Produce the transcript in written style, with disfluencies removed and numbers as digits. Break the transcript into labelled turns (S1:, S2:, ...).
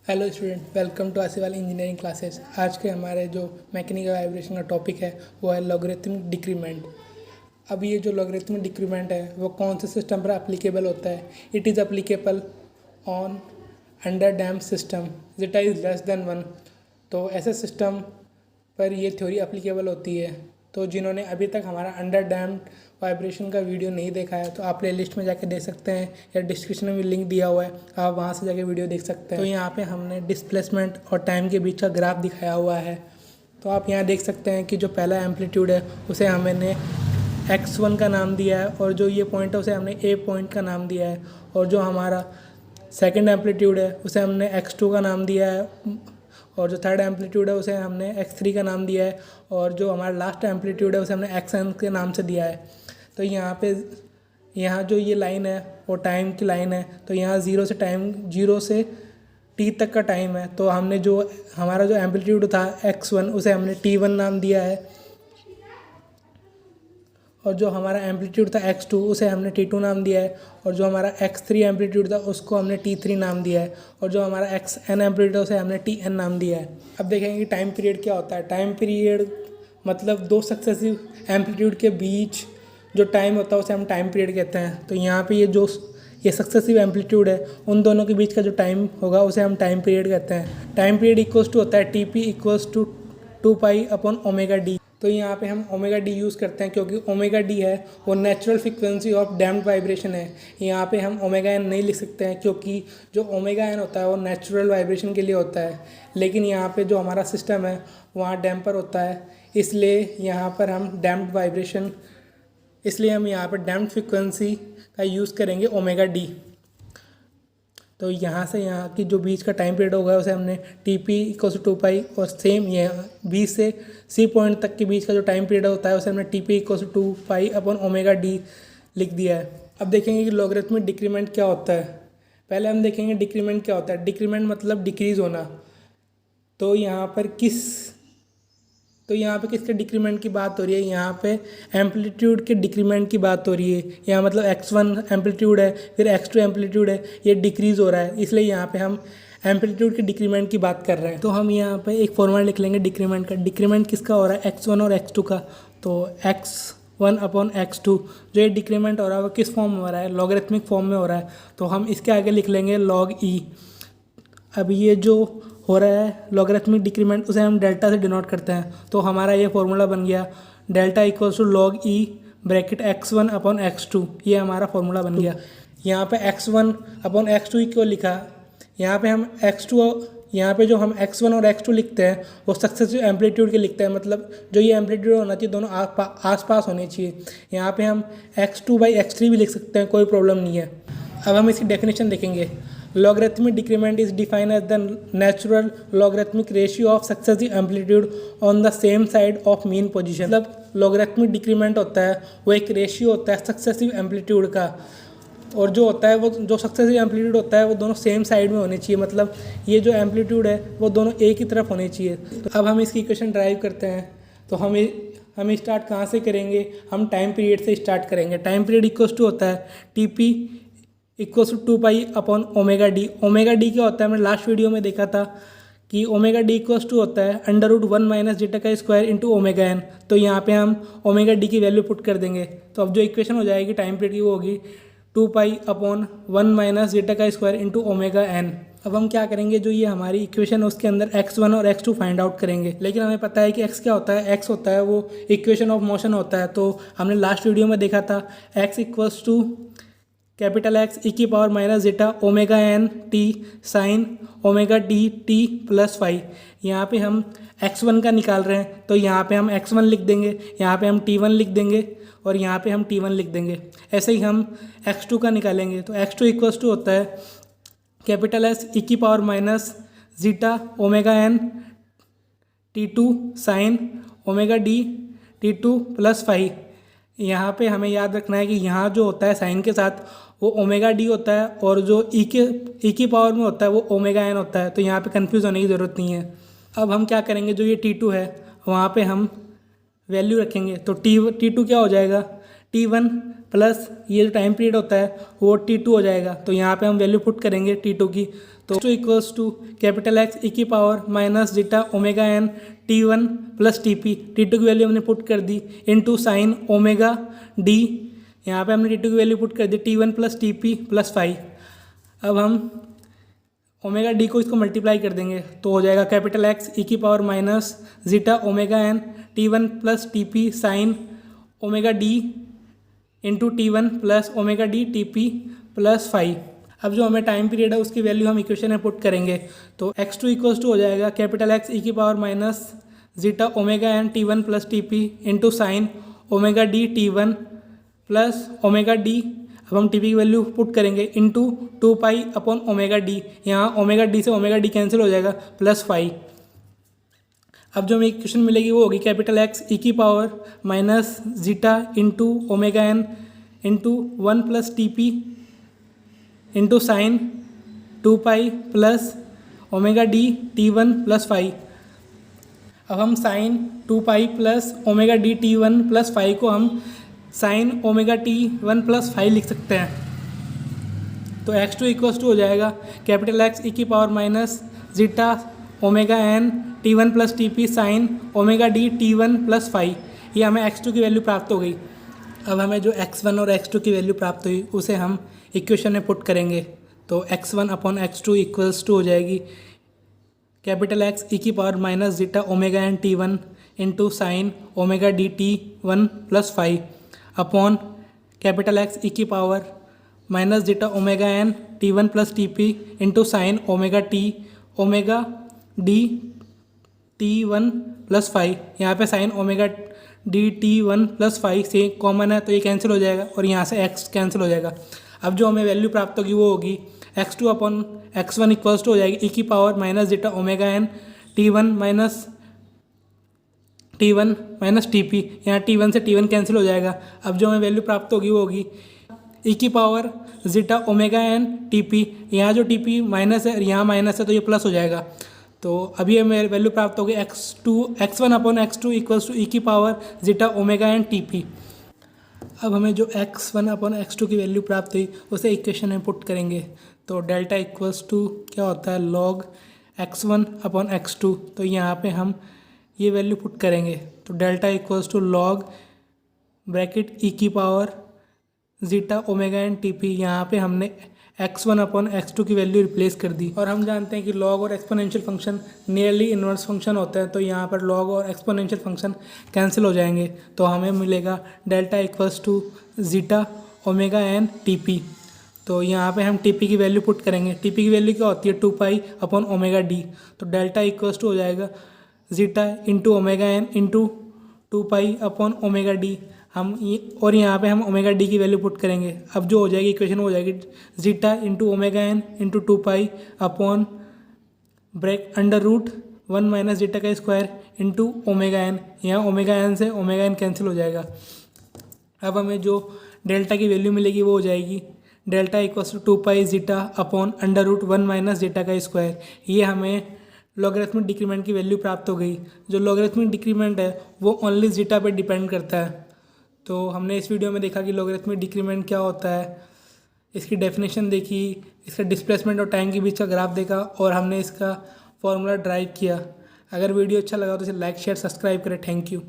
S1: Hello student, welcome to Asiwal engineering classes. आज के हमारे जो मैकेनिकल वाइब्रेशन का टॉपिक है वो है लॉगरिथमिक डिक्रीमेंट। अब ये जो लॉगरिथमिक डिक्रीमेंट है वो कौन से सिस्टम पर एप्लीकेबल होता है? It is applicable on underdamped system zeta is less than 1। तो ऐसे सिस्टम पर ये थ्योरी एप्लीकेबल होती है। तो जिन्होंने अभी तक हमारा अंडर डैम वाइब्रेशन का वीडियो नहीं देखा है तो आप प्ले लिस्ट में जाके देख सकते हैं या डिस्क्रिप्शन में भी लिंक दिया हुआ है, आप वहाँ से जाके वीडियो देख सकते हैं। तो यहाँ पे हमने डिस्प्लेसमेंट और टाइम के बीच का ग्राफ दिखाया हुआ है। तो आप यहाँ देख सकते हैं कि जो पहला एम्पलीट्यूड है उसे हमने x1 का नाम दिया है और जो ये पॉइंट है उसे हमने a पॉइंट का नाम दिया है। और जो हमारा सेकेंड एम्पलीट्यूड है उसे हमने x2 का नाम दिया है और जो थर्ड एम्पलीट्यूड है उसे हमने x3 का नाम दिया है और जो हमारा लास्ट एम्पलीट्यूड है उसे हमने xn के नाम से दिया है। तो यहाँ जो ये लाइन है वो टाइम की लाइन है। तो यहाँ जीरो से t तक का टाइम है। तो हमने जो हमारा जो एम्पलीट्यूड था x1 उसे हमने t1 नाम दिया है और जो हमारा एम्पलीट्यूड था x2 उसे हमने t2 नाम दिया है और जो हमारा x3 एम्पलीट्यूड था उसको हमने t3 नाम दिया है और जो हमारा xn एम्पलीट्यूड है उसे हमने tn नाम दिया है। अब देखेंगे कि टाइम पीरियड क्या होता है। टाइम पीरियड मतलब दो सक्सेसिव एम्पलीट्यूड के बीच जो टाइम होता है उसे हम टाइम पीरियड कहते हैं। तो यहाँ पे ये सक्सेसिव एम्पलीट्यूड है उन दोनों के बीच का जो टाइम होगा उसे हम टाइम पीरियड कहते हैं। टाइम पीरियड इक्वल्स टू होता है TP इक्वल्स टू 2π/ओमेगा d। तो यहाँ पे हम ओमेगा डी यूज़ करते हैं क्योंकि ओमेगा डी है वो natural frequency of damped vibration है। यहाँ पे हम ओमेगा एन नहीं लिख सकते हैं क्योंकि जो ओमेगा एन होता है वो नेचुरल वाइब्रेशन के लिए होता है, लेकिन यहाँ पे जो हमारा सिस्टम है वहाँ डैम्पर होता है, इसलिए यहाँ पर हम डैम्प्ड वाइब्रेशन इसलिए हम यहाँ पर डैम्प्ड फ्रिक्वेंसी का यूज़ करेंगे ओमेगा डी। तो यहाँ से यहाँ की जो बीच का टाइम पीरियड होगा उसे हमने TP इक्वल्स टू 2π और सेम ये B से C पॉइंट तक के बीच का जो टाइम पीरियड होता है उसे हमने TP इक्वल्स टू 2π/ओमेगा d लिख दिया है। अब देखेंगे कि लॉगरिथमिक डिक्रीमेंट क्या होता है। पहले हम देखेंगे डिक्रीमेंट क्या होता है। डिक्रीमेंट मतलब डिक्रीज़ होना। तो यहाँ पे किसके डिक्रीमेंट की बात हो रही है? यहाँ पे एम्पलीट्यूड के डिक्रीमेंट की बात हो रही है। यहाँ मतलब x1 एम्पलीट्यूड है फिर x2 एम्पलीट्यूड है, ये डिक्रीज़ हो रहा है, इसलिए यहाँ पे हम एम्पलीट्यूड के डिक्रीमेंट की बात कर रहे हैं। तो हम यहाँ पे एक फॉर्मूला लिख लेंगे डिक्रीमेंट का। डिक्रीमेंट किसका हो रहा है? x1 और x2 का। तो x1/x2 जो ये डिक्रीमेंट हो रहा है वो किस फॉर्म में हो रहा है? लॉगरिथमिक फॉर्म में हो रहा है। तो हम इसके आगे लिख लेंगे log e। अब ये जो हो रहा है लॉगरिथमिक डिक्रीमेंट उसे हम डेल्टा से डिनोट करते हैं। तो हमारा ये फॉर्मूला बन गया delta equals to log e bracket x1/x2। ये हमारा फॉर्मूला बन गया। यहाँ पे x1/x2 क्यों लिखा? यहाँ पे जो हम x1 और x2 लिखते हैं वो सक्सेसिव एम्पलीट्यूड के लिखते हैं, मतलब जो ये एम्पलीट्यूड होना चाहिए दोनों आस पास होने चाहिए। यहाँ पे हम x2/x3 भी लिख सकते हैं, कोई प्रॉब्लम नहीं है। अब हम इसकी डेफिनेशन देखेंगे। Logarithmic decrement is defined as the natural logarithmic ratio of successive amplitude on the same side of mean position। मतलब logarithmic decrement होता है वो एक रेशियो होता है सक्सेसिव एम्पलीट्यूड का, और जो होता है वो जो सक्सेसिव एम्पलीट्यूड होता है वो दोनों सेम साइड में होने चाहिए, मतलब ये जो एम्पलीट्यूड है वो दोनों एक ही तरफ होने चाहिए। तो अब हम इसकी इक्वेशन ड्राइव करते हैं। तो हम स्टार्ट कहाँ से करेंगे? हम टाइम पीरियड से स्टार्ट करेंगे। टाइम पीरियड इक्वल्स टू होता है TP इक्वल्स टू 2π/ओमेगा डी। ओमेगा डी क्या होता है? हमने लास्ट वीडियो में देखा था कि ओमेगा डी इक्वल्स टू होता है √1 - जीटा का स्क्वायर इंटू ओमेगा एन। तो यहाँ पे हम ओमेगा डी की वैल्यू पुट कर देंगे। तो अब जो इक्वेशन हो जाएगी टाइम पीरियड की वो होगी 2π/1 - जीटा का स्क्वायर इंटू ओमेगा एन। अब हम क्या करेंगे, जो ये हमारी इक्वेशन है उसके अंदर x1 और x2 फाइंड आउट करेंगे। लेकिन हमें पता है कि x क्या होता है? x होता है वो इक्वेशन ऑफ मोशन होता है। तो हमने लास्ट वीडियो में देखा था x equals to capital X e⁻ zeta omega N T sine omega T plus phi. यहाँ पे हम x1 का निकाल रहे हैं तो यहाँ पे हम x1 लिख देंगे, यहाँ पे हम t1 लिख देंगे और यहाँ पे हम t1 लिख देंगे। ऐसे ही हम x2 का निकालेंगे तो x2 इक्वल्स टू होता है capital S e⁻ zeta omega N t2 sine omega t2 plus phi. यहाँ पे हमें याद रखना है कि यहाँ जो होता है साइन के साथ वो ओमेगा डी होता है और जो ई की पावर में होता है वो ओमेगा एन होता है। तो यहाँ पे कंफ्यूज होने की ज़रूरत नहीं है। अब हम क्या करेंगे, जो ये T2 है वहाँ पे हम वैल्यू रखेंगे। तो T2 क्या हो जाएगा? T1 प्लस ये जो टाइम पीरियड होता है वो T2 हो जाएगा। तो यहाँ पे हम वैल्यू पुट करेंगे T2 की। तो two equals to capital X E की power minus zeta omega N T one plus T P, T two की वैल्यू हमने पुट कर दी इनटू साइन ओमेगा डी, यहाँ पे हमने टी टू की वैल्यू पुट कर दी T one plus T P plus five. अब हम ओमेगा डी को इसको मल्टीप्लाई कर देंगे तो हो जाएगा कैपिटल एक्स ई की power minus zeta omega N T one plus T P sine omega D into T one plus omega D T P plus five. अब जो हमें टाइम पीरियड है उसकी वैल्यू हम इक्वेशन में पुट करेंगे तो एक्स टू इक्वल्स टू हो जाएगा कैपिटल एक्स ई की power minus zeta omega N T one plus T P into sine omega D T one plus omega D, अब हम टी पी की वैल्यू पुट करेंगे into two pi upon omega D, यहाँ omega D से omega D cancel हो जाएगा plus five. अब जो हमें इक्वेशन मिलेगी वो होगी कैपिटल एक्स ई की power minus zeta into omega N into one plus T P into sine two pi plus omega D T one plus five. अब हम sine two pi plus omega D T one plus five को हम sine omega T one plus five लिख सकते हैं। तो x two equals to हो जाएगा कैपिटल एक्स ई की power minus zeta omega N T one plus T P sine omega D T one plus five. ये हमें एक्स टू की वैल्यू प्राप्त हो गई। अब हमें जो एक्स वन और एक्स टू की वैल्यू प्राप्त हुई उसे हम इक्वेशन में पुट करेंगे तो X one upon X two equals to हो जाएगी कैपिटल एक्स ई की power minus zeta omega N T one into sine omega D T one plus five upon capital X E की power minus zeta omega N T one plus T P into sine omega D T one plus five. यहाँ पे sign omega D T one plus five से common है तो ये cancel हो जाएगा और यहाँ से एक्स कैंसिल हो जाएगा। अब जो हमें वैल्यू प्राप्त होगी वो होगी X two upon X one equals to हो जाएगी ई की power minus zeta omega N T one minus T P, यहाँ टी वन से टी वन कैंसिल हो जाएगा। अब जो हमें वैल्यू प्राप्त होगी वो होगी ई की power zeta omega N T P, यहाँ जो टी पी माइनस है यहाँ माइनस है तो ये प्लस हो जाएगा। तो अभी हमें वैल्यू प्राप्त होगी X one upon X two equals to E की power zeta omega N T P. अब हमें जो X one upon X two की वैल्यू प्राप्त हुई उसे इक्वेशन में पुट करेंगे तो डेल्टा इक्वल्स टू क्या होता है log X one upon X two, तो यहाँ पे हम ये वैल्यू पुट करेंगे तो delta equals to log bracket E की power zeta omega N T P, यहाँ पे हमने X one upon X two की वैल्यू रिप्लेस कर दी। और हम जानते हैं कि लॉग और exponential function nearly inverse function होते हैं तो यहाँ पर लॉग और एक्सपोनेंशियल फंक्शन कैंसिल हो जाएंगे तो हमें मिलेगा delta equals to zeta omega N T P. तो यहाँ पे हम टी पी की वैल्यू पुट करेंगे, टी पी की वैल्यू क्या होती है two pi upon omega D, तो डेल्टा इक्वल्स टू हो जाएगा zeta into omega N into two pi upon omega D. हम ये और यहाँ पे हम ओमेगा डी की वैल्यू पुट करेंगे। अब जो हो जाएगी इक्वेशन हो जाएगी zeta into omega N into two pi upon break under root one minus zeta का स्क्वायर इंटू ओमेगा एन, यहाँ ओमेगा एन से ओमेगा एन कैंसिल हो जाएगा। अब हमें जो डेल्टा की वैल्यू मिलेगी वो हो जाएगी delta equals to two pi zeta upon under root one minus zeta का स्क्वायर। ये हमें लॉगरिथमिक डिक्रीमेंट की वैल्यू प्राप्त हो गई। जो लॉगरिथमिक डिक्रीमेंट है वो ओनली जीटा पे डिपेंड करता है। तो हमने इस वीडियो में देखा कि लॉगरिथमिक डिक्रीमेंट क्या होता है, इसकी डेफिनेशन देखी, इसका डिस्प्लेसमेंट और टाइम के बीच का ग्राफ देखा और हमने इसका फॉर्मूला ड्राइव किया। अगर वीडियो अच्छा लगा तो इसे लाइक शेयर सब्सक्राइब करें। Thank you.